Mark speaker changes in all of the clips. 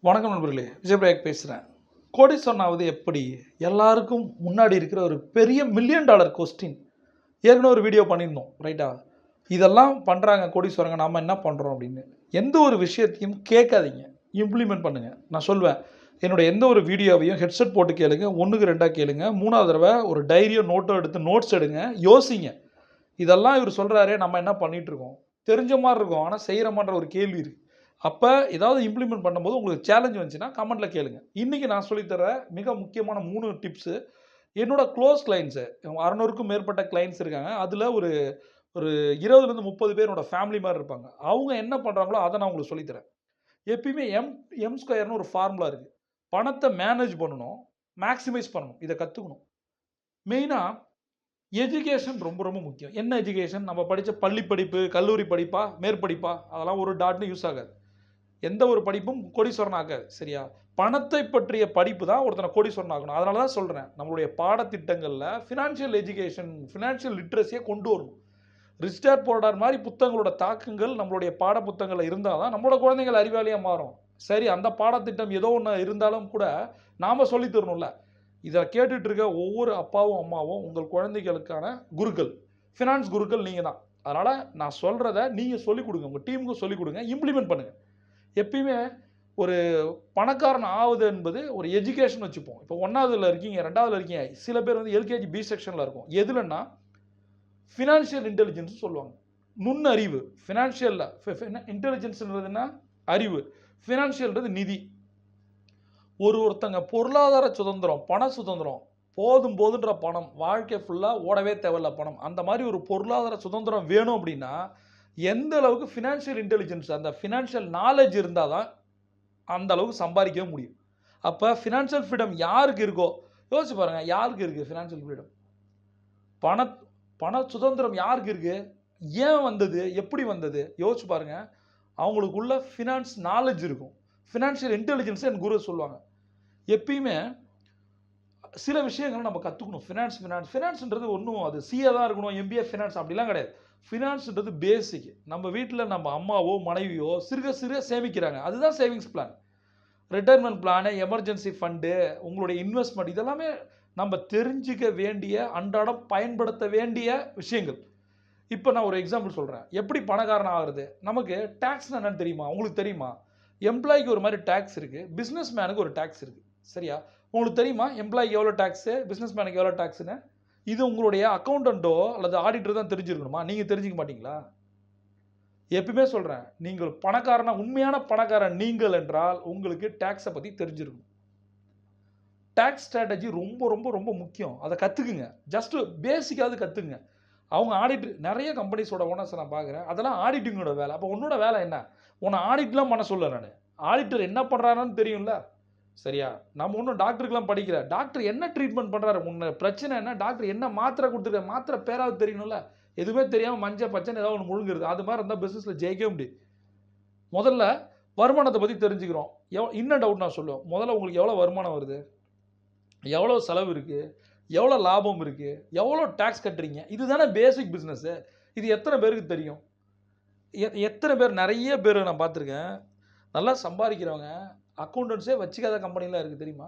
Speaker 1: வணக்கம் நண்பர்களே, விஜயபிரயாக் பேசுகிறேன். கோடீஸ்வரன் ஆவது எப்படி? எல்லாருக்கும் முன்னாடி இருக்கிற ஒரு பெரிய $1,000,000 கொஸ்டின். ஏற்கனவே ஒரு வீடியோ பண்ணியிருந்தோம், ரைட்டா? இதெல்லாம் பண்ணுறாங்க கோடீஸ்வரங்க, நாம் என்ன பண்ணுறோம் அப்படின்னு. எந்த ஒரு விஷயத்தையும் கேட்காதீங்க, இம்ப்ளிமெண்ட் பண்ணுங்கள். நான் சொல்வேன், என்னோட எந்த ஒரு வீடியோவையும் ஹெட்செட் போட்டு கேளுங்க, 1க்கு 2 கேளுங்க, 3வது தடவை ஒரு டைரியோ நோட்டோ எடுத்து நோட்ஸ் எடுங்க, யோசிங்க. இதெல்லாம் இவர் சொல்கிறாரே, நம்ம என்ன பண்ணிகிட்ருக்கோம்? தெரிஞ்ச மாதிரி இருக்கும், ஆனால் செய்கிறோமான்ற ஒரு கேள்வி இருக்குது. அப்போ ஏதாவது இம்ப்ளிமெண்ட் பண்ணும்போது உங்களுக்கு சேலஞ்ச் வந்துச்சுன்னா கமெண்ட்டில் கேளுங்க. இன்றைக்கி நான் சொல்லித்தர மிக முக்கியமான 3 டிப்ஸு என்னோட க்ளோஸ் கிளைண்ட்ஸு 600க்கும் மேற்பட்ட கிளைண்ட்ஸ் இருக்காங்க. அதில் ஒரு ஒரு 20லேருந்து 30 பேர் என்னோட ஃபேமிலி மாதிரி இருப்பாங்க. அவங்க என்ன பண்ணுறாங்களோ அதை நான் உங்களுக்கு சொல்லித்தரேன். எப்பயுமே எம் ஸ்கொயர்னு ஒரு ஃபார்முலா இருக்குது. பணத்தை மேனேஜ் பண்ணணும், மேக்ஸிமைஸ் பண்ணணும். இதை கற்றுக்கணும். மெயினாக எஜுகேஷன் ரொம்ப ரொம்ப முக்கியம். என்ன எஜுகேஷன்? நம்ம படித்த பள்ளி படிப்பு, கல்லூரி படிப்பா, மேற்படிப்பா, அதெல்லாம் ஒரு டாட்னு யூஸ் ஆகாது. எந்த ஒரு படிப்பும் கோடீஸ்வரன் ஆகாது, சரியா? பணத்தை பற்றிய படிப்பு தான் ஒருத்தனை கோடீஸ்வரன் ஆகணும். அதனால தான் சொல்கிறேன், நம்மளுடைய பாடத்திட்டங்களில் ஃபினான்ஷியல் எஜுகேஷன், ஃபினான்ஷியல் லிட்ரஸியை கொண்டு வரணும். ரிச் டாட் புவர் டாட் மாதிரி புத்தகங்களோட தாக்கங்கள் நம்மளுடைய பாட புத்தகங்களில் இருந்தால் தான் நம்மளோட குழந்தைகள் அறிவாளியாக மாறும். சரி, அந்த பாடத்திட்டம் ஏதோ ஒன்று இருந்தாலும் கூட நாம் சொல்லி தரணும்ல. இதை கேட்டுட்டு இருக்க ஒவ்வொரு அப்பாவும் அம்மாவும் உங்கள் குழந்தைகளுக்கான குருக்கள், ஃபினான்ஸ் குருக்கள் நீங்கள் தான். அதனால் நான் சொல்கிறத நீங்கள் சொல்லிக் கொடுங்க, உங்கள் டீமுக்கும் சொல்லிக் கொடுங்க, இம்ப்ளிமெண்ட் பண்ணுங்கள். எப்பயுமே ஒரு பணக்காரன் ஆகுது என்பது ஒரு எஜுகேஷன் வச்சுப்போம். இப்போ 1வதுல இருக்கீங்க, 2வதுல இருக்கீங்க, சில பேர் வந்து எல்கேஜி பி செக்ஷனில் இருக்கும். எதுலன்னா ஃபினான்ஷியல் இன்டெலிஜென்ஸ் சொல்லுவாங்க, நுண்ணறிவு. ஃபினான்ஷியலில் இன்டெலிஜென்ஸ்ன்றதுன்னா அறிவு, ஃபினான்ஷியல்ன்றது நிதி. ஒருத்தங்க பொருளாதார சுதந்திரம், பண சுதந்திரம், போதும் போதுன்ற பணம், வாழ்க்கை ஃபுல்லாக ஓடவே தேவையில்ல பணம், அந்த மாதிரி ஒரு பொருளாதார சுதந்திரம் வேணும் அப்படின்னா எந்த அளவுக்கு ஃபினான்ஷியல் இன்டெலிஜென்ஸ், அந்த ஃபினான்ஷியல் நாலேஜ் இருந்தால் தான் அந்த அளவுக்கு சம்பாதிக்கவே முடியும். அப்போ ஃபினான்ஷியல் ஃப்ரீடம் யாருக்கு இருக்கோ யோசிச்சு பாருங்கள், யாருக்கு இருக்குது ஃபினான்ஷியல் ஃப்ரீடம்? பண சுதந்திரம் யாருக்கு இருக்குது? ஏன் வந்தது? எப்படி வந்தது? யோசிச்சு பாருங்கள். அவங்களுக்குள்ள ஃபினான்ஸ் நாலேஜ் இருக்கும், ஃபினான்ஷியல் இன்டெலிஜென்ஸ் என் குரு சொல்லுவாங்க. எப்பயுமே சில விஷயங்கள் நம்ம கற்றுக்கணும். ஃபினான்ஸ்ன்றது ஒன்றும் அது சிஏ தான் இருக்கணும், எம்பிஏ ஃபினான்ஸ் அப்படிலாம் கிடையாது. ஃபினான்ஸ்ன்றது பேசிக். நம்ம வீட்டில் நம்ம அம்மாவோ மனைவியோ சிறுக சிறுக சேமிக்கிறாங்க, அதுதான் savings plan. Retirement plan, emergency fund, உங்களுடைய இன்வெஸ்ட்மெண்ட், இதெல்லாமே நம்ம தெரிஞ்சிக்க வேண்டிய, அன்றாடம் பயன்படுத்த வேண்டிய விஷயங்கள். இப்போ நான் ஒரு எக்ஸாம்பிள் சொல்கிறேன், எப்படி பணக்காரன் ஆகிறது. நமக்கு டேக்ஸ்னால் என்னன்னு தெரியுமா? உங்களுக்கு தெரியுமா? எம்ப்ளாய்க்கு ஒரு மாதிரி டேக்ஸ் இருக்குது, பிஸ்னஸ் மேனுக்கு ஒரு டேக்ஸ் இருக்குது, சரியா? உங்களுக்கு தெரியுமா எம்ப்ளாய்க்கு எவ்வளோ டேக்ஸு, பிஸ்னஸ் மேனுக்கு எவ்வளோ டேக்ஸுன்னு? இது உங்களுடைய அக்கௌண்டண்ட்டோ அல்லது ஆடிட்டர் தான் தெரிஞ்சிருக்கணுமா? நீங்கள் தெரிஞ்சிக்க மாட்டீங்களா? எப்பயுமே சொல்கிறேன், நீங்கள் பணக்காரனா, உண்மையான பணக்காரன் நீங்கள் என்றால் உங்களுக்கு டேக்ஸை பற்றி தெரிஞ்சிருக்கும். டேக்ஸ் ஸ்ட்ராட்டஜி ரொம்ப ரொம்ப ரொம்ப முக்கியம். அதை கற்றுக்குங்க, ஜஸ்ட்டு பேசிக்காவது கற்றுக்குங்க. அவங்க ஆடிட், நிறைய கம்பெனிஸோட ஓனர்ஸை நான் பார்க்குறேன், அதெல்லாம் ஆடிட்டிங்கோட வேலை. அப்போ உன்னோட வேலை என்ன? உன்னை ஆடிட்லாம் பண்ண சொல்ல நான். ஆடிட்டர் என்ன பண்ணுறாருன்னு தெரியும்ல, சரியா? நம்ம ஒன்றும் டாக்டருக்குலாம் படிக்கல. டாக்டர் என்ன ட்ரீட்மெண்ட் பண்ணுறாரு, உன்னை பிரச்சனை என்ன, டாக்டர் என்ன மாத்திரை கொடுத்துருக்க, மாத்திரை பேராவது தெரியணும்ல. எதுவுமே தெரியாமல் மஞ்சள் பச்சைன்னு ஏதாவது ஒன்று முழுங்குறது, அது மாதிரி இருந்தால் பிஸ்னஸில் ஜெயிக்கவே முடியும். முதல்ல வருமானத்தை பற்றி தெரிஞ்சுக்கிறோம். இன்னும் டவுட் நான் சொல்லுவேன், முதல்ல உங்களுக்கு எவ்வளோ வருமானம் வருது, எவ்வளோ செலவு இருக்குது, எவ்வளோ லாபம் இருக்குது, எவ்வளோ டேக்ஸ் கட்டுறீங்க, இதுதானே பேசிக் பிஸ்னஸ்ஸு. இது எத்தனை பேருக்கு தெரியும்? எத்தனை பேர், நிறைய பேர் நான் பார்த்துருக்கேன், நல்லா சம்பாதிக்கிறவங்க அக்கௌண்டன்ஸே வச்சுக்காத கம்பெனிலாம் இருக்குது தெரியுமா?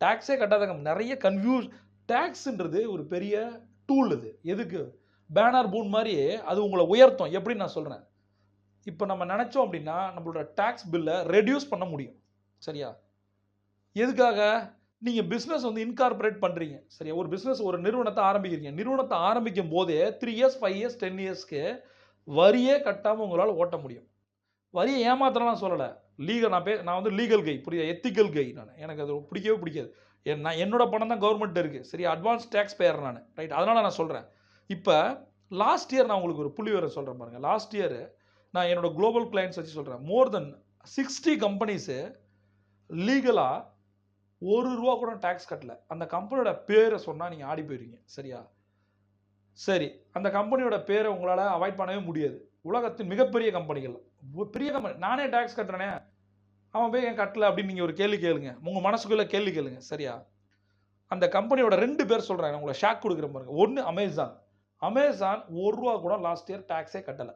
Speaker 1: டேக்ஸே கட்டாத கம்பெனி நிறைய. டேக்ஸுன்றது ஒரு பெரிய டூல். அது எதுக்கு? பேனர் பூன் மாதிரி அது உங்களை உயர்த்தும். எப்படின்னு நான் சொல்கிறேன். இப்போ நம்ம நினச்சோம் அப்படின்னா நம்மளோட டேக்ஸ் பில்லை ரெடியூஸ் பண்ண முடியும், சரியா? எதுக்காக? நீங்கள் பிஸ்னஸ் வந்து இன்கார்பரேட் பண்ணுறீங்க, சரியா? ஒரு பிஸ்னஸ், ஒரு நிறுவனத்தை ஆரம்பிக்கிறீங்க. நிறுவனத்தை ஆரம்பிக்கும் போதே 3 இயர்ஸ் 5 இயர்ஸ் 10 இயர்ஸ்க்கு வரியே கட்டாமல் உங்களால் ஓட்ட முடியும். வரியை ஏமாத்திரலாம் சொல்லலை, லீகல். நான் வந்து லீகல் கை, புரியுது, எத்திக்கல் கை. எனக்கு அது பிடிக்கவே பிடிக்காது. என்னோட பணம் தான் கவர்மெண்ட் இருக்குது, சரி, அட்வான்ஸ் டேக்ஸ் பேயர் நான், ரைட்? அதனால் நான் சொல்கிறேன். இப்போ லாஸ்ட் இயர் நான் உங்களுக்கு ஒரு புள்ளி விவரம் சொல்கிறேன் பாருங்கள். லாஸ்ட் இயர் நான் என்னோட குளோபல் கிளைண்ட்ஸ் வச்சு சொல்கிறேன், மோர் தென் 60 கம்பெனிஸு லீகலாக ₹1 கூட டேக்ஸ் கட்டலை. அந்த கம்பெனியோட பேரை சொன்னால் நீங்கள் ஆடி போயிருவீங்க, சரியா? சரி, அந்த கம்பெனியோட பேரை உங்களால் அவாய்ட் பண்ணவே முடியாது. உலகத்தின் மிகப்பெரிய கம்பெனிகள், பெரிய கம்பெனி, நானே டேக்ஸ் கட்டுறேனே, அவன் போய் ஏன் கட்டலை அப்படின்னு நீங்கள் ஒரு கேள்வி கேளுங்க, உங்கள் மனசுக்குள்ளே கேள்வி கேளுங்க, சரியா? அந்த கம்பெனியோட 2 பேர் சொல்கிறேன், உங்களை ஷாக் கொடுக்குற பாருங்க. ஒன்று அமேசான். ₹1 கூட லாஸ்ட் இயர் டேக்ஸே கட்டலை.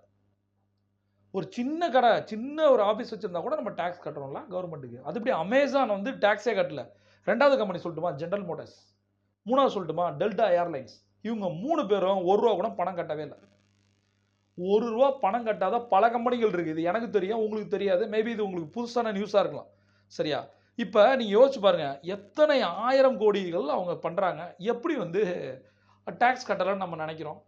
Speaker 1: ஒரு சின்ன கடை, சின்ன ஒரு ஆஃபீஸ் வச்சிருந்தா கூட நம்ம டாக்ஸ் கட்டுறோம்ல கவர்மெண்ட்டுக்கு. அது எப்படி அமேசான் வந்து டாக்ஸே கட்டல. 2வது கம்பெனி சொல்லட்டுமா? General Motors. 3வது சொல்லட்டுமா? Delta airlines. இவங்க 3 பேரும் ₹1 கூட பணம் கட்டவே இல்ல. ₹1 பணம் கட்டாத பல கம்பெனிகள் இருக்கு. இது எனக்கு தெரியும், உங்களுக்கு தெரியாது. மேபி இது உங்களுக்கு புதுசான நியூஸா இருக்கலாம். சரியா? இப்ப நீங்க யோசிச்சு பாருங்க. எத்தனை 1000 கோடிகள் அவங்க பண்றாங்க. எப்படி வந்து டாக்ஸ் கட்டலன்னு நம்ம நெனைக்கிறோம்?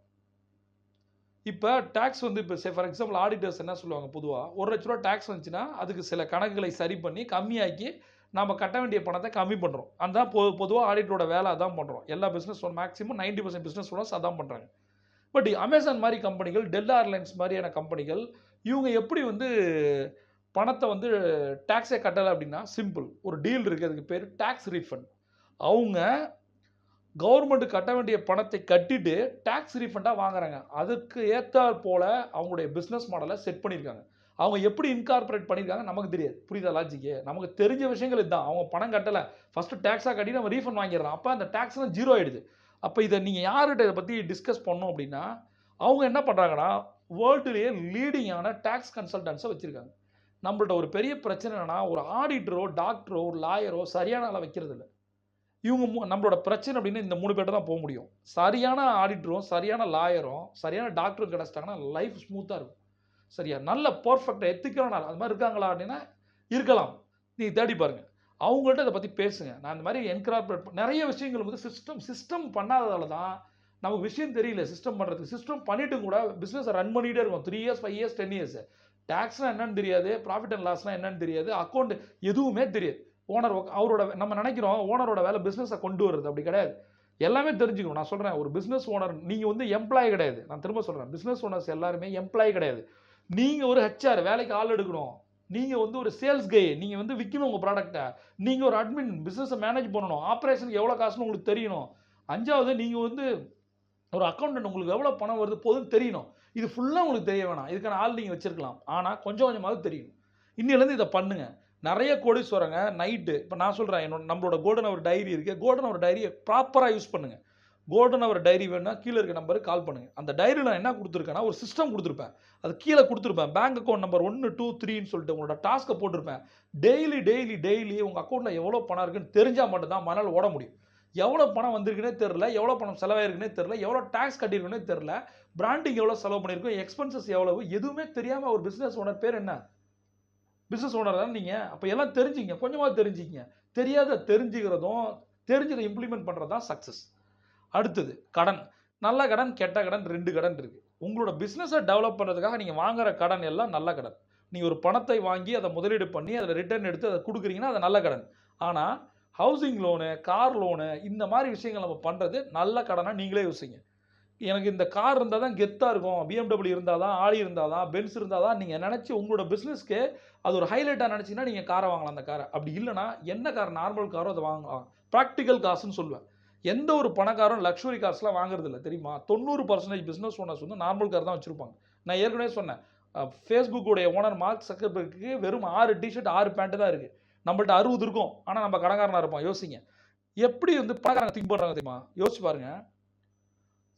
Speaker 1: இப்ப டாக்ஸ் வந்து இப்ப ஃபார் எக்ஸாம்பிள் ஆடிட்டர்ஸ் என்ன சொல்லுவாங்க பொதுவா, ₹1,00,000 டாக்ஸ் வந்துச்சுன்னா, அதுக்கு சில கணக்குகளை சரி பண்ணி, கம்மியாக்கி, நாம கட்ட வேண்டிய பணத்த கம்மி பண்றோம். அதான் பொதுவா ஆடிட்டரோட வேலை அதான் பண்றோம். எல்லா பிசினஸ் மேக்ஸிமம் 90% பிசினஸ் ஓனர்ஸ் அதான் பண்றாங்க. பட் அமேசான் மாரி கம்பெனிகள், டெல்டா ஏர்லைன்ஸ் மாரியான கம்பெனிகள், இவங்க எப்படி வந்து பணத்த வந்து டாக்ஸே கட்டல அப்படின்னா, சிம்பிள். ஒரு டீல் இருக்கு. அதுக்கு பேரு டாக்ஸ் ரீஃபண்ட். அவங்க கவர்மெண்ட் கட்ட வேண்டிய பணத்தை கட்டிட்டு டாக்ஸ் ரீஃபண்டா வாங்குறாங்க. அதுக்கு ஏத்தாற் போல அவங்களுடைய பிசினஸ் மாடலை செட் பண்ணியிருக்காங்க. அவங்க எப்படி இன்கார்ப்பரேட் பண்ணியிருக்காங்க நமக்கு தெரியாது. புரியுதா லாஜிக்கு? நமக்கு தெரிஞ்ச விஷயங்கள் இதுதான். அவங்க பணம் கட்டல. ஃபர்ஸ்ட் டாக்ஸா கட்டி நம்ம ரீஃபண்ட் வாங்கிடுறோம். அப்ப அந்த டாக்ஸ்லாம் ஜீரோ ஆயிடுது. அப்ப இத நீங்க யார்கிட்ட இத பத்தி டிஸ்கஸ் பண்ணணும் அப்படின்னா, அவங்க என்ன பண்றாங்கன்னா, வேர்ல்டுலயே லீடிங்கான டாக்ஸ் கன்சல்டன்ட்ஸ வச்சிருக்காங்க. நம்மள்ட்ட ஒரு பெரிய பிரச்சனை என்னன்னா, ஒரு ஆடிட்டரோ, டாக்டரோ, ஒரு லாயரோ சரியான ஆள வைக்கிறது இல்ல. இவங்க நம்மளோட பிரச்சனை அப்படின்னு இந்த 3 பேர்ட்ட தான் முடியும். சரியான ஆடிட்டரும், சரியான லாயரும், சரியான டாக்டரும் கிடைச்சிட்டாங்கன்னா லைஃப் ஸ்மூத்தா இருக்கும். சரியா? நல்ல பெர்ஃபெக்ட் எத்திக்கலான ஆள். அது மாரி இருக்காங்களா அப்படின்னா, இருக்கலாம். நீங்க தேடி பாருங்க. அவங்கள்ட்ட இத பத்தி பேசுங்க. நான் இந்த மாரி என்கார்ப்பரேட் நெறைய விஷயங்கள் வந்து சிஸ்டம் பண்ணாததால தான் நமக்கு விஷயம் தெரியல சிஸ்டம் பண்றதுக்கு. சிஸ்டம் பண்ணிட்டும் கூட பிசினஸ ரன் பண்ணிட்டே இருக்கோம். 3 இயர்ஸ், 5 இயர்ஸ், 10 இயர்ஸ். டாக்ஸ்னா என்னன்னு தெரியாது. புராஃபிட் அண்ட் லாஸ்னா என்னன்னு தெரியாது. அக்கவுண்ட் எதுவுமே தெரியாது. ஓனர் அவரோட நம்ம நினைக்கிறோம் ஓனரோட வேலை பிசினஸை கொண்டு வருது. அப்படி கிடையாது. எல்லாமே தெரிஞ்சுக்கணும். நான் சொல்றேன் ஒரு பிசினஸ் ஓனர் நீங்க வந்து எம்ப்ளாயி கிடையாது. நான் திரும்ப சொல்றேன் பிசினஸ் ஓனர்ஸ் எல்லாருமே எம்ப்ளாயி கிடையாது. நீங்க ஒரு ஹெச்ஆர் வேலைக்கு ஆள் எடுக்கணும். நீங்க வந்து ஒரு சேல்ஸ் கை. நீங்க வந்து விக்கணும் உங்க ப்ராடக்ட்ட. நீங்க ஒரு அட்மின் பிசினஸை மேனேஜ் பண்ணணும். ஆபரேஷனுக்கு எவ்வளவு காசுன்னு உங்களுக்கு தெரியணும். 5வது நீங்க வந்து ஒரு அக்கவுண்டன்ட் உங்களுக்கு எவ்வளவு பணம் வருது போதுன்னு தெரியணும். இது ஃபுல்லா உங்களுக்கு தெரிய வேணாம். இதுக்கான ஆள் நீங்க வச்சிருக்கலாம். ஆனா கொஞ்சம் கொஞ்சமாவது தெரியும். இன்னையிலேருந்து இதை பண்ணுங்க. நிறைய கோடீஸ்வரங்க நைட்டு இப்போ நான் சொல்கிறேன் நம்மளோட கோல்டன் அவர் டைரி இருக்குது. கோல்டன் அவர் டைரியை ப்ராப்பராக யூஸ் பண்ணுங்கள். கோல்டன் அவர் டைரி வேணும்னா கீழே இருக்க நம்பருக்கு கால் பண்ணுங்கள். அந்த டைரியில் நான் என்ன கொடுத்துருக்கேன்னா ஒரு சிஸ்டம் கொடுத்துருப்பேன். அது கீழே கொடுத்துருப்பேன். பேங்க் அக்கௌண்ட் நம்பர் 1 2 3ன்னு சொல்லிட்டு உங்களோட டாஸ்க்கை போட்டிருப்பேன். டெய்லி உங்கள் அக்கௌண்ட்டில் எவ்வளோ பணம் இருக்குன்னு தெரிஞ்சால் மட்டும்தான் மணல் ஓட முடியும். எவ்வளோ பணம் வந்திருக்குன்னே தெரில, எவ்வளோ பணம் செலவாயிருக்குன்னே தெரில, எவ்வளோ டாக்ஸ் கட்டியிருக்குன்னே தெரில, பிராண்டிங் எவ்வளோ செலவு பண்ணியிருக்கோம், எக்ஸ்பென்சஸ் எவ்வளவு எதுவுமே தெரியாமல் ஒரு பிஸ்னஸ் ஓனர் பேர் என்ன? பிசினஸ் ஓனர் தான் நீங்க. அப்ப எல்லாம் தெரிஞ்சுங்க. கொஞ்சமாவது தெரிஞ்சுக்கங்க. தெரியாத தெரிஞ்சுக்கிறதும், தெரிஞ்சதை இம்ப்ளிமெண்ட் பண்றது தான் சக்சஸ். அடுத்தது கடன். நல்ல கடன், கெட்ட கடன் 2 கடன் இருக்கு. உங்களோட பிசினஸை டெவலப் பண்றதுக்காக நீங்க வாங்குற கடன் எல்லாம் நல்ல கடன். நீங்க ஒரு பணத்தை வாங்கி அதை முதலீடு பண்ணி அதில் ரிட்டர்ன் எடுத்து அதை கொடுக்குறீங்கன்னா அது நல்ல கடன். ஆனா ஹவுசிங் லோனு, கார் லோனு இந்த மாதிரி விஷயங்கள் நம்ம பண்றது நல்ல கடனா நீங்களே யோசிங்க. எனக்கு இந்த கார் இருந்தால் தான் கெத்தாக இருக்கும், BMW இருந்தால் தான், ஆடி இருந்தால் தான், பென்ஸ் இருந்தால் தான் நீங்கள் நினச்சி உங்களோட பிஸ்னஸ்க்கு அது ஒரு ஹைலைட்டாக நினச்சிங்கன்னா நீங்கள் காரை வாங்கலாம். அந்த காரை அப்படி இல்லைனா என்ன கார் நார்மல் காரோ அதை வாங்கலாம். ப்ராக்டிக்கல் காசுன்னு சொல்லுவேன். எந்த ஒரு பணக்காரும் லக்ஸுரி கார்ஸ்லாம் வாங்குறது இல்லை தெரியுமா? 90% பிஸ்னஸ் ஓனர்ஸ் வந்து நார்மல் கார் தான் வச்சுருப்பாங்க. நான் ஏற்கனவே சொன்னேன் ஃபேஸ்புக்குடைய ஓனர் மார்க் சக்கர்பர்க்கு வெறும் 6 டிஷர்ட் 6 பேண்ட் தான் இருக்குது. நம்மள்ட்ட 60 இருக்கும். ஆனால் நம்ம கடைக்காரனாக இருப்போம். யோசிங்க எப்படி வந்து பணக்காரங்க திங்க் பண்ணுறாங்க தெரியுமா? யோசிச்சு பாருங்க.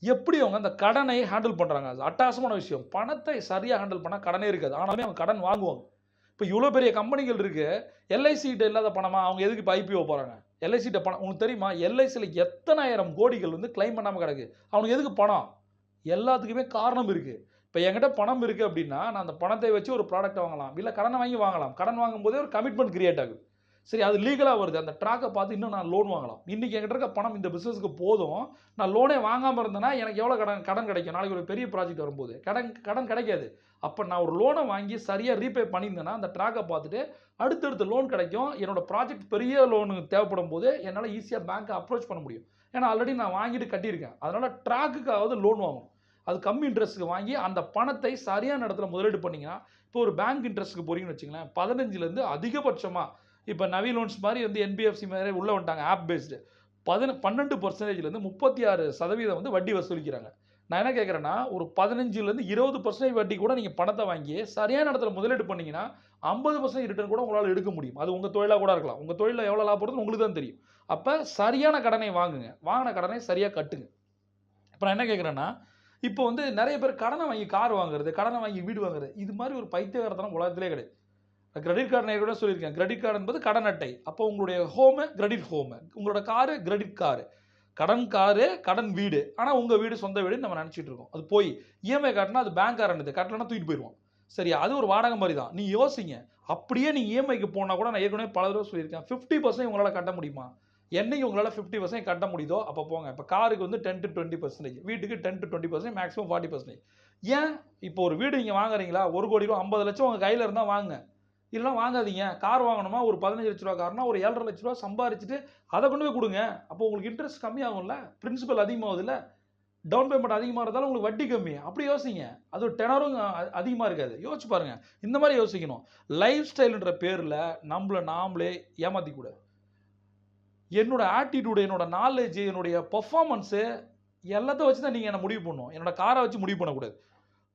Speaker 1: எப்படி அவங்க அந்த கடனை ஹேண்டில் பண்ணுறாங்க. அது அட்டகாசமான விஷயம். பணத்தை சரியாக ஹேண்டில் பண்ணால் கடனே இருக்காது. ஆனாலுமே அவங்க கடன் வாங்குவாங்க. இப்போ இவ்வளோ பெரிய கம்பெனிகள் இருக்குது. எல்ஐசிகிட்ட இல்லாத பணமா அவங்க எதுக்கு இப்போ ஐபிஓ போகிறாங்க? எல்ஐசிகிட்ட பணம் உங்களுக்கு தெரியுமா? எல்ஐசியில் எத்தனாயிரம் கோடிகள் வந்து கிளைம் பண்ணாமல் கிடக்கு. அவனுக்கு எதுக்கு பணம்? எல்லாத்துக்குமே காரணம் இருக்குது. இப்போ என்கிட்ட பணம் இருக்குது அப்படின்னா நான் அந்த பணத்தை வச்சு ஒரு ப்ராடக்ட் வாங்கலாம். இல்லை கடனை வாங்கி வாங்கலாம். கடன் வாங்கும்போதே ஒரு கமிட்மெண்ட் கிரியேட் ஆகுது. சரி அது லீகலாக வருது. அந்த ட்ராக்கை பார்த்து இன்னும் நான் லோன் வாங்கலாம். இன்றைக்கி என்கிட்ட இருக்க பணம் இந்த பிஸ்னஸுக்கு போதும். நான் லோனே வாங்காமல் இருந்தேன்னா எனக்கு எவ்வளோ கடன் கிடைக்கும்? நாளைக்கு ஒரு பெரிய ப்ராஜெக்ட் வரும்போது கடன் கிடைக்காது. அப்போ நான் ஒரு லோனை வாங்கி சரியாக ரீபே பண்ணியிருந்தேன்னா அந்த ட்ராக்கை பார்த்துட்டு அடுத்தடுத்த லோன் கிடைக்கும். என்னோட ப்ராஜெக்ட் பெரிய லோனு தேவைப்படும் போது என்னால் ஈஸியாக பேங்க்கை அப்ரோச் பண்ண முடியும். ஏன்னா ஆல்ரெடி நான் வாங்கிட்டு கட்டியிருக்கேன். அதனால் ட்ராக்குக்காவது லோன் வாங்கணும். அது கம்மி இன்ட்ரெஸ்ட்டுக்கு வாங்கி அந்த பணத்தை சரியான இடத்துல முதலீடு பண்ணிங்கன்னா இப்போ ஒரு பேங்க் இன்ட்ரெஸ்ட்டுக்கு போகிறீங்கன்னு வச்சுங்களேன் 15லேருந்து அதிகபட்சமாக இப்போ நவி லோன்ஸ் மாதிரி வந்து என்பிஎஃப்சி மாதிரி உள்ளே வந்துட்டாங்க ஆப் பேஸ்டு 12%லேருந்து 36% வந்து வட்டி வசூலிக்கிறாங்க. நான் என்ன கேட்குறேன்னா ஒரு 15லேருந்து 20% வட்டி கூட நீங்கள் பணத்தை வாங்கி சரியான இடத்துல முதலீடு பண்ணிங்கன்னா 50% ரிட்டர்ன் கூட உங்களால் எடுக்க முடியும். அது உங்கள் தொழிலாக கூட இருக்கலாம். உங்கள் தொழிலில் எவ்வளோ லாபம் வருதுன்னு உங்களுக்கு தான் தெரியும். அப்போ சரியான கடனை வாங்குங்க. வாங்கின கடனை சரியாக கட்டுங்க. இப்போ நான் என்ன கேட்குறேன்னா இப்போ வந்து நிறைய பேர் கடனை வாங்கி கார் வாங்குறது, கடனை வாங்கி வீடு வாங்குறது, இது மாதிரி ஒரு பைத்தியகாரத்தனம் உலகத்திலே கிடையாது. கிரெடிட் கார்டு நான் கூட சொல்லியிருக்கேன். கிரெடிட் கார்டு என்பது கடன் அட்டை. அப்போ உங்களுடைய ஹோமு கிரெடிட் ஹோமு, உங்களோட காரு கிரெடிட் காரு, கடன் காரு, கடன் வீடு. ஆனால் உங்கள் வீடு சொந்த வீடுன்னு நம்ம நினச்சிட்டு இருக்கோம். அது போய் இஎம்ஐ காட்டினா அது பேங்க்காரனுது, கட்டலன்னா தூக்கிட்டு போயிடுவோம். சரியா? அது ஒரு வாடகை மாதிரி தான். நீ யோசிங்க. அப்படியே நீ இஎம்ஐக்கு போனால் கூட நான் ஏற்கனவே பல தடவை சொல்லியிருக்கேன். 50% உங்களால் கட்ட முடியுமா? என்னைக்கு உங்களால் 50% கட்ட முடியுதோ அப்போ போங்க. இப்போ காருக்கு வந்து 10 to 20%, வீட்டுக்கு 10 to 20%, மேக்ஸிமம் 40%. ஏன்? இப்போ ஒரு வீடு நீங்கள் வாங்குறீங்களா, 1 கோடி ரூபா 50 லட்சம் உங்கள் கையில் இருந்தால் வாங்க, இல்லைனா வாங்காதீங்க. கார் வாங்கணுமா, ஒரு 15 லட்ச ரூபா கார்னா ஒரு 7.5 லட்ச ரூபா சம்பாரிச்சுட்டு அதை கொண்டு போய் கொடுங்க. அப்போ உங்களுக்கு இன்ட்ரெஸ்ட் கம்மியாகும்ல, பிரின்சிபல் அதிகமாகுதுல்ல, டவுன் பேமெண்ட் அதிகமாக இருந்தாலும் உங்களுக்கு வட்டி கம்மி. அப்படி யோசிங்க. அது டெனரும் அதிகமாக இருக்காது. யோசிச்சு பாருங்க. இந்த மாதிரி யோசிக்கணும். லைஃப் ஸ்டைல்ன்ற பேரில் நம்மளை நாமளே ஏமாற்றிக்கூடாது. என்னோட ஆட்டிடியூடு, என்னோட நாலேஜ், என்னுடைய பர்ஃபார்மன்ஸு எல்லாத்தையும் வச்சு தான் நீங்கள் என்னை முடிவு பண்ணணும். என்னோட காரை வச்சு முடிவு பண்ணக்கூடாது.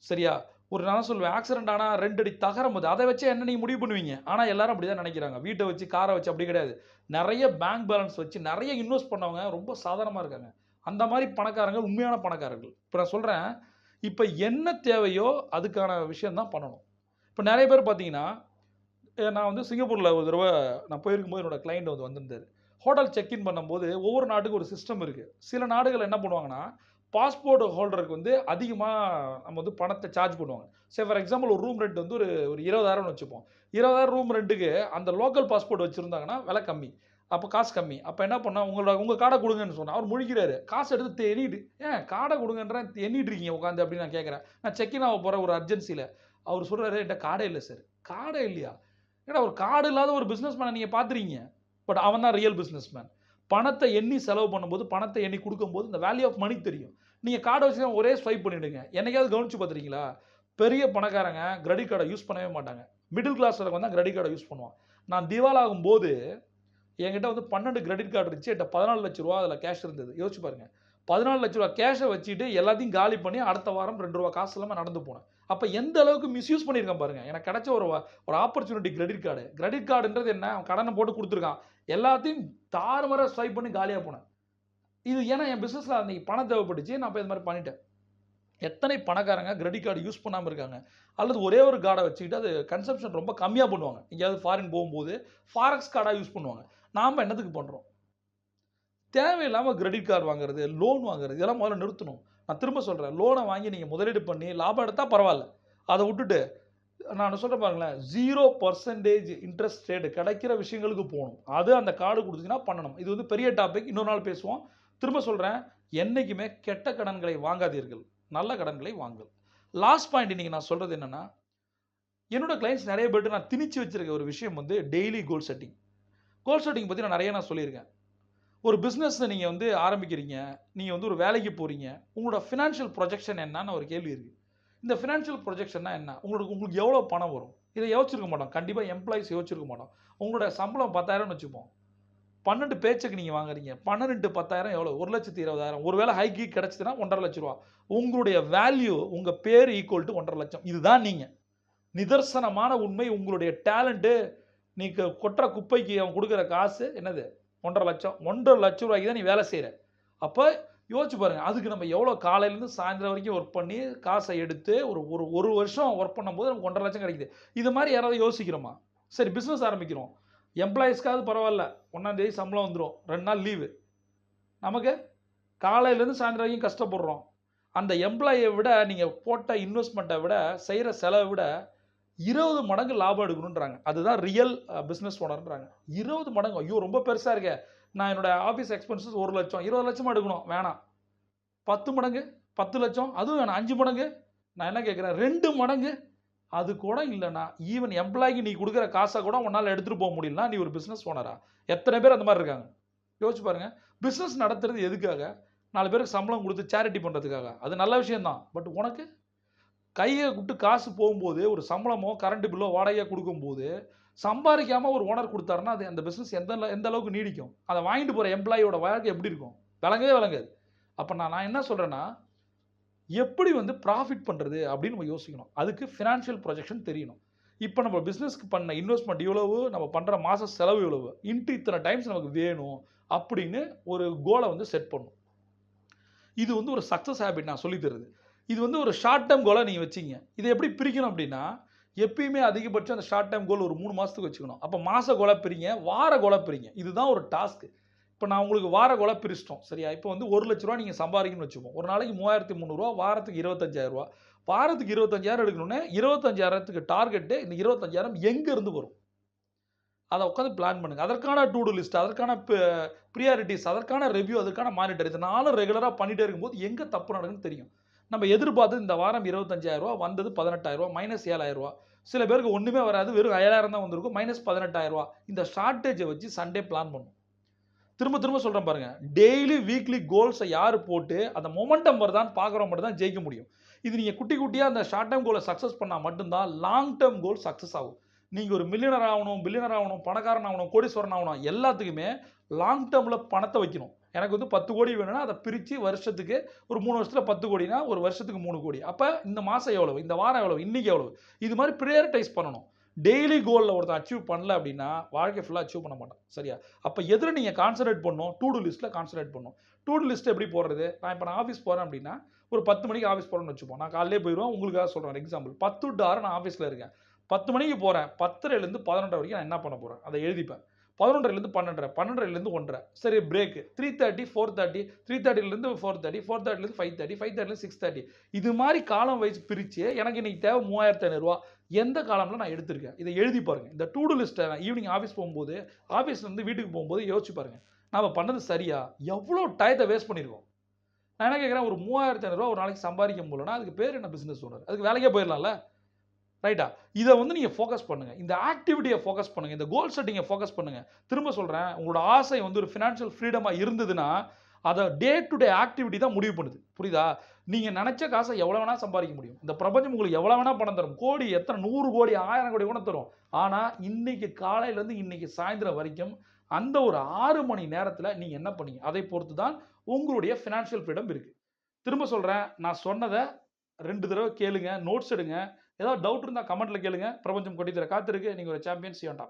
Speaker 1: சரியா? ஒரு நான் சொல்லுவேன், ஆக்சிடென்ட் ஆனால் 2 அடி தகரம் அது, அதை வச்சு என்ன நீங்கள் முடிவு பண்ணுவீங்க. ஆனால் எல்லாரும் அப்படி தான் நினைக்கிறாங்க. வீட்டை வச்சு, காரை வச்சு அப்படி கிடையாது. நிறைய பேங்க் பேலன்ஸ் வச்சு நிறைய இன்வெஸ்ட் பண்ணவங்க ரொம்ப சாதாரணமாக இருக்காங்க. அந்த மாதிரி பணக்காரங்க உண்மையான பணக்காரர்கள். இப்போ நான் சொல்கிறேன், இப்போ என்ன தேவையோ அதுக்கான விஷயம் தான் பண்ணணும். இப்போ நிறைய பேர் பார்த்தீங்கன்னா, நான் வந்து சிங்கப்பூரில் ஒரு தடவை நான் போயிருக்கும்போது என்னோட கிளைண்ட் வந்து வந்திருந்தார். ஹோட்டல் செக்இன் பண்ணும்போது ஒவ்வொரு நாட்டுக்கும் ஒரு சிஸ்டம் இருக்குது. சில நாடுகள் என்ன பண்ணுவாங்கன்னா, பாஸ்போர்ட் ஹோல்டருக்கு வந்து அதிகமாக நம்ம வந்து பணத்தை சார்ஜ் பண்ணுவாங்க. சரி, ஃபார் எக்ஸாம்பிள் ஒரு ரூம் ரெண்ட் வந்து ஒரு 20,000 வச்சுப்போம். 20,000 ரூம் ரெண்ட்டுக்கு அந்த லோக்கல் பாஸ்போர்ட் வச்சுருந்தாங்கன்னா விலை கம்மி, அப்போ காசு கம்மி. அப்போ என்ன பண்ணால் உங்கள் கார்டை கொடுங்கன்னு சொன்னால் அவர் முழிக்கிறாரு. காசு எடுத்து எண்ணிட்டு, ஏன் கார்டை கொடுங்கன்ற எண்ணிட்டு இருக்கீங்க உட்காந்து அப்படின்னு நான் கேட்குறேன். நான் செக்இன் ஆக போகிற ஒரு அர்ஜென்சியில் அவர் சொல்கிறாரு, என்கிட்ட கார்டே இல்லை சார். கார்டே இல்லையா? ஏன்னா ஒரு கார்டு இல்லாத ஒரு பிஸ்னஸ் மேனை நீங்கள் பார்த்துறீங்க. பட் அவன் தான் ரியல் பிஸ்னஸ் மேன். பணத்தை எண்ணி செலவு பண்ணும்போது, பணத்தை எண்ணி கொடுக்கும்போது இந்த வேல்யூ ஆஃப் மணி தெரியும். நீங்கள் கார்டை வச்சு தான் ஒரே ஸ்வைப் பண்ணிவிடுங்க. என்னைக்காவது கவனிச்சு பார்த்துருக்கீங்களா? பெரிய பணக்காரங்க கிரெடிட் கார்டை யூஸ் பண்ணவே மாட்டாங்க. மிடில் கிளாஸ் வரவங்க தான் கிரெடிட் கார்டை யூஸ் பண்ணுவான். நான் திவாலாகும் போது என்கிட்ட வந்து 12 கிரெடிட் கார்டு இருந்துச்சு. என்கிட்ட 14 லட்ச ரூபா அதில் கேஷ் இருந்தது. யோசிச்சு பாருங்க. 14 லட்ச ரூபா கேஷை வச்சுட்டு எல்லாத்தையும் காலி பண்ணி அடுத்த வாரம் 2 ரூபா காசு இல்லாமல் நடந்து போனேன். அப்போ எந்த அளவுக்கு மிஸ்யூஸ் பண்ணியிருக்கேன் பாருங்க. எனக்கு கிடைச்ச ஒரு ஆப்பர்ச்சுனிட்டி கிரெடிட் கார்டு. கிரெடிட் கார்டுன்றது என்ன? அவன் கடனை போட்டு கொடுத்துருக்கான். எல்லாத்தையும் தாறுமாற ஸ்வைப் பண்ணி காலியாக போனேன். இது ஏன்னா என் பிஸ்னஸில் அன்றைக்கி பணம் தேவைப்பட்டுச்சு. நான் போய் இது மாதிரி பண்ணிட்டேன். எத்தனை பணக்காரங்க கிரெடிட் கார்டு யூஸ் பண்ணாமல் இருக்காங்க? அல்லது ஒரே ஒரு கார்டை வச்சுக்கிட்டு அது கன்சம்ஷன் ரொம்ப கம்மியாக பண்ணுவாங்க. எங்கேயாவது ஃபாரின் போகும்போது ஃபாரெக்ஸ் கார்டாக யூஸ் பண்ணுவாங்க. நாம் என்னத்துக்கு பண்ணுறோம்? தேவையில்லாமல் கிரெடிட் கார்டு வாங்குறது, லோன் வாங்குறது, இதெல்லாம் முதல்ல நிறுத்தணும். நான் திரும்ப சொல்கிறேன், லோனை வாங்கி நீங்கள் முதலீடு பண்ணி லாபம் எடுத்தால் பரவாயில்ல. அதை விட்டுட்டு நான் சொல்கிறேன் பாருங்களேன், 0% இன்ட்ரெஸ்ட் ரேட்டு கிடைக்கிற விஷயங்களுக்கு போகணும். அது அந்த கார்டு கொடுத்தீங்கன்னா பண்ணணும். இது வந்து பெரிய டாபிக், இன்னொரு நாள் பேசுவோம். திரும்ப சொல்கிறேன், என்றைக்குமே கெட்ட கடன்களை வாங்காதீர்கள், நல்ல கடன்களை வாங்குங்கள். லாஸ்ட் பாயிண்ட் இன்றைக்கி நான் சொல்கிறது என்னென்னா, என்னோட கிளைண்ட்ஸ் நிறைய பேர்ட்டு நான் திணிச்சு வச்சுருக்க ஒரு விஷயம் வந்து டெய்லி கோல் செட்டிங். கோல் செட்டிங் பற்றி நான் நிறைய சொல்லியிருக்கேன். ஒரு பிஸ்னஸை நீங்கள் வந்து ஆரம்பிக்கிறீங்க, நீங்கள் வந்து ஒரு வேலைக்கு போகிறீங்க, உங்களோட ஃபினான்ஷியல் ப்ரொஜெக்ஷன் என்னன்னு ஒரு கேள்வி இருக்குது. இந்த ஃபினான்ஷியல் ப்ரொஜெக்ஷன்னா என்ன? உங்களுக்கு எவ்வளோ பணம் வரும்? இதை யோசிச்சிருக்க மாட்டோம். கண்டிப்பாக எம்ப்ளாயிஸ் யோசிச்சிருக்க மாட்டோம். உங்களோட சம்பளம் 10,000ன்னு வச்சுப்போம். 12 பேச்சைக்கு நீங்கள் வாங்குறீங்க. 12 10,000 எவ்வளோ? 1,20,000. ஒரு வேளை ஹை கீக் கிடச்சிதுன்னா 1,50,000 லட்ச ரூபா. உங்களுடைய வேல்யூ, உங்கள் பேர் ஈக்குவல் டு 1,50,000 லட்சம். இதுதான் நீங்கள். நிதர்சனமான உண்மை. உங்களுடைய டேலண்ட்டு, நீங்கள் கொட்டுற குப்பைக்கு அவன் கொடுக்குற காசு என்னது? 1,50,000 லட்சம். 1,50,000 லட்ச ரூபாய்க்கு தான் நீ வேலை செய்கிற. அப்போ யோசிச்சு பாருங்கள், அதுக்கு நம்ம எவ்வளோ காலையிலேருந்து சாயந்தரம் வரைக்கும் ஒர்க் பண்ணி காசை எடுத்து ஒரு வருஷம் ஒர்க் பண்ணும்போது நமக்கு 1,50,000 லட்சம் கிடைக்குது. இது மாதிரி யாராவது யோசிக்கிறோமா? சரி, பிஸ்னஸ் ஆரம்பிக்கிறோம். எம்ப்ளாயிஸ்க்காவது பரவாயில்ல, 1ஆம் தேதி சம்பளம் வந்துடும், 2 நாள் லீவு. நமக்கு காலையிலேருந்து சாயந்தரம் வரைக்கும் கஷ்டப்படுறோம். அந்த எம்ப்ளாயை விட நீங்கள் போட்ட இன்வெஸ்ட்மெண்ட்டை விட செய்கிற செலவை விட 20 மடங்கு லாபம் எடுக்கணுன்றாங்க. அதுதான் ரியல் பிஸ்னஸ் ஓனர்ன்றாங்க. 20 மடங்கு. ஐயோ, ரொம்ப பெருசாக இருக்கே. நான் என்னோட ஆஃபீஸ் எக்ஸ்பென்சஸ் 1 லட்சம், 20 லட்சமாக எடுக்கணும். வேணாம். 10 மடங்கு, 10 லட்சம், அதுவும் வேணாம். 5 மடங்கு. நான் என்ன கேட்குறேன்? 2 மடங்கு. அது கூட இல்லைனா, ஈவன் எம்ப்ளாய்க்கு நீ கொடுக்குற காசை கூட உன்னால் எடுத்துகிட்டு போக முடியலனா நீ ஒரு பிஸ்னஸ் ஓனரா? எத்தனை பேர் அந்த மாதிரி இருக்காங்க? யோசிச்சு பாருங்கள். பிஸ்னஸ் நடத்துறது எதுக்காக? 4 பேருக்கு சம்பளம் கொடுத்து சேரிட்டி பண்ணுறதுக்காக. அது நல்ல விஷயம்தான். பட் உனக்கு கையை விட்டு காசு போகும்போது, ஒரு சம்பளமோ கரண்ட் பில்லோ வாடகையாக கொடுக்கும்போது சம்பாதிக்காமல் ஒரு ஓனர் கொடுத்தாருன்னா அது அந்த பிஸ்னஸ் எந்த அளவுக்கு நீடிக்கும்? அதை வாங்கிட்டு போகிற எம்ப்ளாயோட வாழ்க்கை எப்படி இருக்கும்? விளங்கவே விளங்காது. அப்போ நான் என்ன சொல்கிறேன்னா, எப்படி வந்து ப்ராஃபிட் பண்ணுறது அப்படின்னு நம்ம யோசிக்கணும். அதுக்கு ஃபினான்ஷியல் ப்ரொஜெக்ஷன் தெரியணும். இப்போ நம்ம பிஸ்னஸ்க்கு பண்ண இன்வெஸ்ட்மெண்ட் இவ்வளவு, நம்ம பண்ணுற மாத செலவு இவ்வளவு, இன்ட்டு இத்தனை டைம்ஸ் நமக்கு வேணும் அப்படின்னு ஒரு கோலை வந்து செட் பண்ணணும். இது வந்து ஒரு சக்ஸஸ் ஹேபிட் நான் சொல்லி தருது. இது வந்து ஒரு ஷார்ட் டேர்ம் கோலாக நீங்கள் வச்சிங்க. இதை எப்படி பிரிக்கணும் அப்படின்னா, எப்பயுமே அதிகபட்சம் அந்த ஷார்ட் டேர்ம் கோல் ஒரு 3 மாதத்துக்கு வச்சுக்கணும். அப்போ மாத கோலா பிரிங்க, வார கோலா பிரிங்க. இதுதான் ஒரு டாஸ்க்கு. இப்போ நான் உங்களுக்கு வார கோலா பிரிச்சிட்டோம் சரியா? இப்போ வந்து ரூ. 1,00,000 நீங்கள் சம்பாதிக்கணும்னு வச்சுப்போம். ஒரு நாளைக்கு ரூ. 3,300, வாரத்துக்கு ரூ. 25,000. வாரத்துக்கு 25,000 எடுக்கணும்னா 25,000க்கு டார்கெட்டு. இந்த 25,000 எங்கேருந்து வரும்? அதை உட்காந்து பிளான் பண்ணுங்க. அதற்கான டூ டூ லிஸ்ட், அதற்கான ப்ரியாரிட்டிஸ், அதற்கான ரிவ்யூ, அதற்கான மானிட்டர் இது 4 ரெகுலராக பண்ணிட்டே இருக்கும்போது எங்கே தப்பு நடக்குன்னு தெரியும். நம்ம எதிர்பார்த்து இந்த வாரம் ரூ. 25,000 வந்தது ரூ. 18,000 மைனஸ் ரூ. 7,000. சில பேருக்கு ஒன்றுமே வராது, வெறும் 7,000 தான் வந்திருக்கும், மைனஸ் ரூ. 18,000. இந்த ஷார்ட்டேஜை வச்சு சண்டே பிளான் பண்ணும். திரும்ப திரும்ப சொல்கிறேன் பாருங்க, டெய்லி வீக்லி கோல்ஸை யார் போட்டு அந்த மொமெண்டம் வருதான்னு பார்க்குறவங்க மட்டும் தான் ஜெயிக்க முடியும். இது நீங்கள் குட்டி குட்டியாக அந்த ஷார்ட் டேர்ம் கோலை சக்ஸஸ் பண்ணால் மட்டும்தான் லாங் டேர்ம் கோல் சக்ஸஸ் ஆகும். நீங்கள் ஒரு மில்லியனர் ஆகணும், பில்லியனர் ஆகணும், பணக்காரன் ஆகணும், கோடீஸ்வரன் ஆகணும், எல்லாத்துக்குமே லாங் டேர்மில் பணத்தை வைக்கணும். எனக்கு வந்து 10 கோடி வேணும்னா அதை பிரித்து வருஷத்துக்கு ஒரு 3 வருஷத்தில் 10 கோடினா ஒரு வருஷத்துக்கு 3 கோடி. அப்போ இந்த மாதம் எவ்வளவு, இந்த வாரம் எவ்வளவு, இன்றைக்கி எவ்வளவு, இது மாதிரி ப்ரையாரிட்டைஸ் பண்ணணும். டெய்லி கோலில் ஒருத்தன் அச்சீவ் பண்ணல அப்படின்னா வாழ்க்கை ஃபுல்லாக அச்சீவ் பண்ண மாட்டான் சரியா? அப்போ எதில் நீங்கள் கான்சன்ட்ரேட் பண்ணணும்? டூ டூ லிஸ்ட்டில் கான்சன்ட்ரேட் பண்ணணும். டூ டூ லிஸ்ட் எப்படி போடுறது? நான் ஆஃபீஸ் போகிறேன் அப்படின்னா ஒரு 10 மணிக்கு ஆஃபீஸ் போகிறேன்னு வச்சுப்போம். நான் காலையிலே போயிடுவேன். உங்களுக்காக சொல்கிறேன் எக்ஸாம்பிள். 10 to 6 நான் ஆஃபீஸில் இருக்கேன். 10 மணிக்கு போகிறேன். 10:30லேருந்து 11:30 வரைக்கும் நான் என்ன பண்ண போகிறேன் அதை எழுதிப்பேன். 11:30லேருந்து 12:30, 12:30லேருந்து 1:30. சரி, பிரேக் 3:30, 4:30, 3:30லேருந்து 4:30, 4:30லேருந்து 5:30, 5:30லேருந்து 6:30. இது மாதிரி காலம் வைஸ் பிரித்து எனக்கு இன்னைக்கு தேவை ரூ. 3,500. எந்த காலம்ல நான் எடுத்திருக்கேன் இதை எழுதி பாருங்க. இந்த டூ டூ லிஸ்ட்டை நான் ஈவினிங் ஆஃபீஸ் போகும்போது, ஆஃபீஸ்லேருந்து வீட்டுக்கு போகும்போது யோசிச்சு பாருங்க, நாம் பண்ணது சரியா? எவ்வளோ டயத்தை வேஸ்ட் பண்ணியிருக்கோம். நான் என்ன கேட்குறேன், ஒரு ரூ. 3,500 ஒரு நாளைக்கு சம்பாதிக்க முடியலன்னா அதுக்கு பேர் என்ன பிஸ்னஸ் ஓனர்? அதுக்கு வேலைக்கே போயிடலாம்ல, ரைட்டா? இதை வந்து நீங்கள் ஃபோக்கஸ் பண்ணுங்கள். இந்த ஆக்டிவிட்டியை ஃபோக்கஸ் பண்ணுங்கள். இந்த கோல் செட்டிங்கை ஃபோக்கஸ் பண்ணுங்கள். திரும்ப சொல்கிறேன், உங்களோட ஆசை வந்து ஒரு ஃபினான்ஷியல் ஃப்ரீடமாக இருந்ததுன்னா அதை டே டு டே ஆக்டிவிட்டி தான் முடிவு பண்ணுது. புரியுதா? நீங்கள் நினச்ச காசை எவ்வளோ வேணால் சம்பாதிக்க முடியும். இந்த பிரபஞ்சம் உங்களுக்கு எவ்வளோ வேணால் பணம் தரும். கோடி எத்தனை 100 கோடி 1000 கோடி கூட தரும். ஆனால் இன்னைக்கு காலையிலேருந்து இன்னைக்கு சாயந்தரம் வரைக்கும் அந்த ஒரு 6 மணி நேரத்தில் நீங்கள் என்ன பண்ணீங்க அதை பொறுத்து தான் உங்களுடைய ஃபினான்ஷியல் ஃப்ரீடம் இருக்குது. திரும்ப சொல்கிறேன், நான் சொன்னதை 2 தடவை கேளுங்க, நோட்ஸ் எடுங்க. ஏதாவது டவுட் இருந்தால் கமெண்ட்டில் கேளுங்க. பிரபஞ்சம் கொட்டி தர காத்திருக்கு. நீங்கள் ஒரு சாம்பியன். C on top.